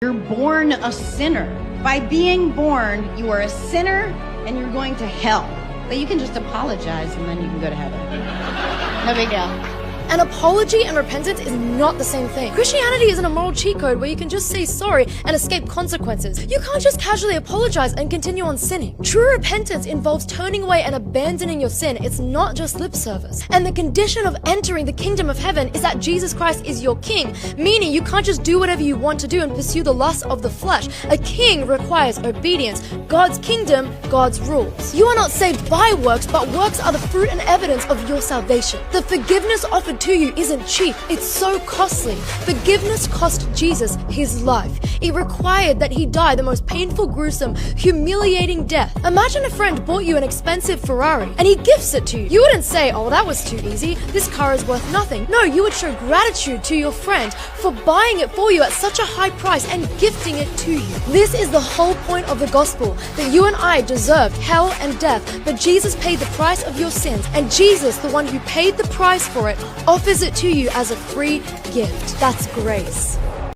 You're born a sinner. By being born, you are a sinner and you're going to hell. But you can just apologize and then you can go to heaven. No big deal. An apology and repentance is not the same thing. Christianity isn't a moral cheat code where you can just say sorry and escape consequences. You can't just casually apologize and continue on sinning. True repentance involves turning away and abandoning your sin. It's not just lip service. And the condition of entering the kingdom of heaven is that Jesus Christ is your king, meaning you can't just do whatever you want to do and pursue the lusts of the flesh. A king requires obedience. God's kingdom, God's rules. You are not saved by works, but works are the fruit and evidence of your salvation. The forgiveness offered to you isn't cheap, it's so costly. Forgiveness cost Jesus his life. It required that he die the most painful, gruesome, humiliating death. Imagine a friend bought you an expensive Ferrari and he gifts it to you. You wouldn't say, oh, that was too easy, this car is worth nothing. No, you would show gratitude to your friend for buying it for you at such a high price and gifting it to you. This is the whole point of the gospel, that you and I deserved hell and death, but Jesus paid the price of your sins, and Jesus, the one who paid the price for it, offers it to you as a free gift. That's grace.